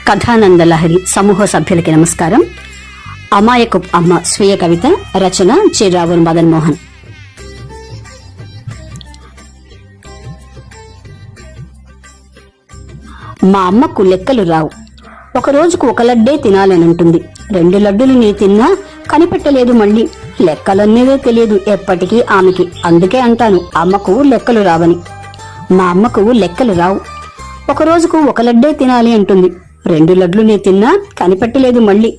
కథానంద లహరి సమూహ సభ్యులకి నమస్కారం. అమాయకు అమ్మ స్వీయ కవిత, రచన చిరావూరు మదన్ మోహన్. మా అమ్మకు లెక్కలు రావు. ఒక రోజుకు ఒక లడ్డే తినాలనంటుంది. 2 లడ్డులు నీ తిన్నా కనిపెట్టలేదు. మళ్ళీ లెక్కలన్నదే తెలియదు ఎప్పటికీ ఆమెకి. అందుకే అంటాను అమ్మకు లెక్కలు రావని. మా అమ్మకు లెక్కలు రావు. ఒక రోజుకు ఒక లడ్డే తినాలి అంటుంది. 2 లడ్లు నీ తిన్నా కనిపెట్టలేదు. మళ్ళీ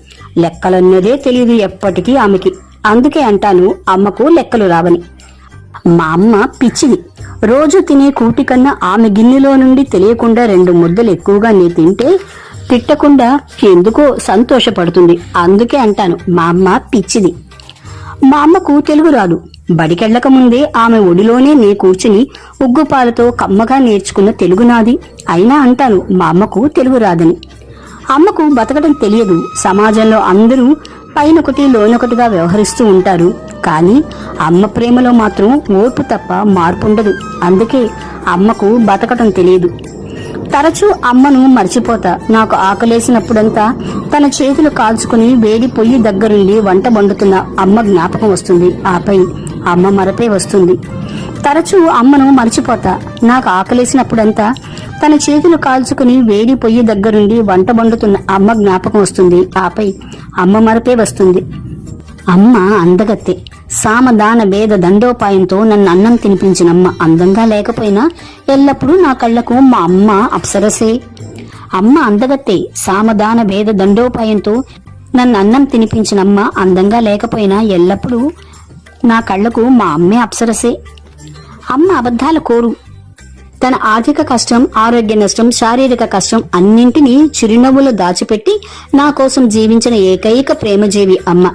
లెక్కలన్నదే తెలియదు ఎప్పటికీ ఆమెకి. అందుకే అంటాను అమ్మకు లెక్కలు రావని. మా అమ్మ పిచ్చిది. రోజు తినే కూటి కన్నా ఆమె గిన్నెలో నుండి తెలియకుండా 2 ముద్దలు ఎక్కువగా నీ తింటే తిట్టకుండా ఎందుకో సంతోషపడుతుంది. అందుకే అంటాను మా అమ్మ పిచ్చిది. మా అమ్మకు తెలుగు రాదు. బడికెళ్లక ముందే ఆమె ఒడిలోనే నీ కూర్చుని ఉగ్గుపాలతో కమ్మగా నేర్చుకున్న తెలుగు నాది. అయినా అంటాను మా అమ్మకు తెలుగు రాదని. అమ్మకు బతకడం తెలియదు. సమాజంలో అందరూ పైనొకటి లోనొకటిగా వ్యవహరిస్తూ ఉంటారు. కానీ అమ్మ ప్రేమలో మాత్రం ఓర్పు తప్ప మార్పుండదు. అందుకే అమ్మకు బతకడం తెలియదు. తరచూ అమ్మను మర్చిపోతా. నాకు ఆకలేసినప్పుడంతా తన చేతులు కాల్చుకుని వేడి పొయ్యి దగ్గరుండి వంట వండుతున్న అమ్మ జ్ఞాపకం వస్తుంది. ఆపై అమ్మ మరపే వస్తుంది. తరచూ అమ్మను మర్చిపోతా. నాకు ఆకలేసినప్పుడంతా తన చేతులు కాల్చుకుని వేడి పొయ్యి దగ్గరుండి వంట వండుతున్న అమ్మ జ్ఞాపకం వస్తుంది. ఆపై అమ్మ మరపే వస్తుంది. అమ్మ అందగత్తె. సామదాన భేద దండోపాయంతో నన్ను అన్నం తినిపించినమ్మ. అందంగా లేకపోయినా ఎల్లప్పుడూ నా కళ్లకు మా అమ్మ అప్సరసే. అమ్మ అందగత్తె. సామదాన భేద దండోపాయంతో నన్ను అన్నం తినిపించినమ్మ. అందంగా లేకపోయినా ఎల్లప్పుడూ నా కళ్లకు మా అమ్మే అప్సరసే. అమ్మ అబద్ధాల కోరు. తన ఆర్థిక కష్టం, ఆరోగ్య నష్టం, శారీరక కష్టం అన్నింటినీ చిరునవ్వులో దాచిపెట్టి నా కోసం జీవించిన ఏకైక ప్రేమజీవి అమ్మ.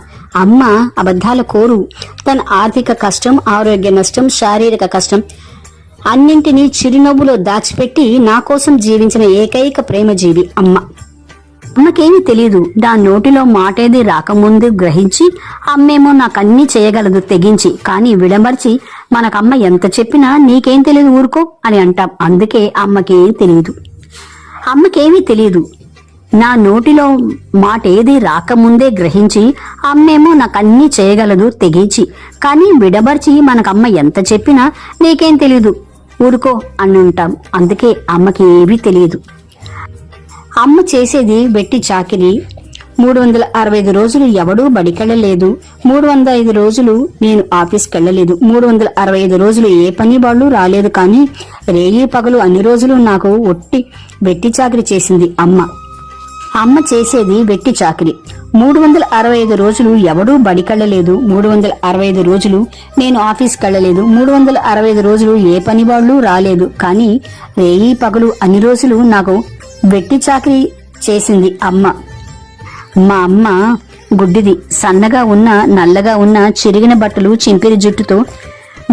అమ్మ అబద్ధాల కోరు. తన ఆర్థిక కష్టం, ఆరోగ్య నష్టం, శారీరక కష్టం అన్నింటినీ చిరునవ్వులో దాచిపెట్టి నా కోసం జీవించిన ఏకైక ప్రేమజీవి అమ్మ. అమ్మకేమీ తెలియదు. దాని నోటిలో మాటేది రాకముందు గ్రహించి అమ్మేమో నాకన్నీ చేయగలదు తెగించి. కానీ విడమర్చి మనకమ్మ ఎంత చెప్పినా నీకేం తెలియదు ఊరుకో అని అంటాం. అందుకే అమ్మకేం తెలియదు. అమ్మకేమీ తెలియదు. నా నోటిలో మాటేది రాకముందే గ్రహించి అమ్మేమో నాకన్నీ చేయగలదు తెగించి. కానీ విడమర్చి మనకమ్మ ఎంత చెప్పినా నీకేం తెలియదు ఊరుకో అని ఉంటాం. అందుకే అమ్మకి ఏమీ తెలియదు. అమ్మ చేసేది వెట్టి చాకిరి. 365 రోజులు ఎవడూ బడికెళ్లలేదు. 305 రోజులు నేను ఆఫీస్కెళ్లలేదు. 365 రోజులు ఏ పని వాళ్ళు రాలేదు. కానీ రేయి పగలు అన్ని రోజులు నాకు వెట్టి చాకిరి చేసింది అమ్మ. అమ్మ చేసేది వెట్టి చాకిరి. 365 రోజులు ఎవడూ బడికెళ్లలేదు. 365 రోజులు నేను ఆఫీస్కెళ్లలేదు. 365 రోజులు ఏ పని వాళ్ళు రాలేదు. కానీ రేయి పగలు అన్ని రోజులు నాకు వెట్టి చాకిరి చేసింది అమ్మ. మా అమ్మ గుడ్డిది. సన్నగా ఉన్న, నల్లగా ఉన్న, చిరిగిన బట్టలు, చింపిరి జుట్టుతో,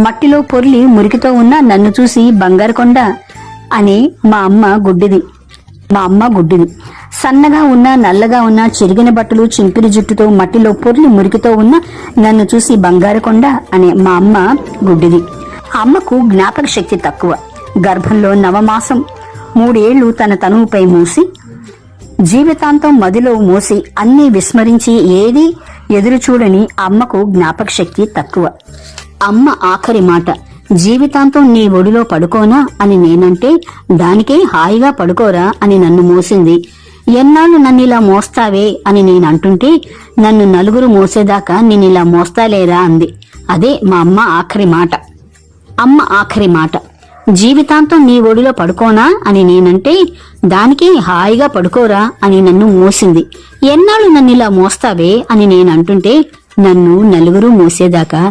మట్టిలో పొర్లి మురికితో ఉన్న నన్ను చూసి బంగారుకొండ అని మా అమ్మ గుడ్డిది. సన్నగా ఉన్న, నల్లగా ఉన్న, చిరిగిన బట్టలు, చింపిరి జుట్టుతో, మట్టిలో పొర్లి మురికితో ఉన్న నన్ను చూసి బంగారుకొండ అనే మా అమ్మ గుడ్డిది. అమ్మకు జ్ఞాపక శక్తి తక్కువ. గర్భంలో నవమాసం 3 ఏళ్లు తన తనువుపై మూసి జీవితాంతం మదిలో మోసి అన్నీ విస్మరించి ఏదీ ఎదురు చూడని అమ్మకు జ్ఞాపక శక్తి తక్కువ. అమ్మ ఆఖరి మాట జీవితాంతం నీ ఒడిలో పడుకోనా అని నేనంటే దానికే హాయిగా పడుకోరా అని నన్ను మోసింది. ఎన్నాళ్ళు నన్నిలా మోస్తావే అని నేనంటుంటే నన్ను నలుగురు మోసేదాకా నేనిలా మోస్తాలేరా అంది. అదే మా అమ్మ ఆఖరి మాట. అమ్మ ఆఖరి మాట జీవితాంతం నీ ఒడిలో పడుకోనా అని నేనంటే దానికే హాయిగా పడుకోరా అని నన్ను మోసింది. ఎన్నాళ్ళు నన్నిలా మోస్తావే అని నేనంటుంటే నన్ను నలుగురు మోసేదాకా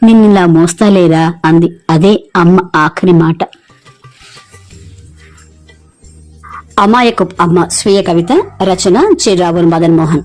నిన్నిలా మోస్తాలేరా అంది. అదే అమ్మ ఆఖరి మాట. అమాయకు అమ్మ స్వీయ కవిత, రచన చిరావూరు మదన్ మోహన్.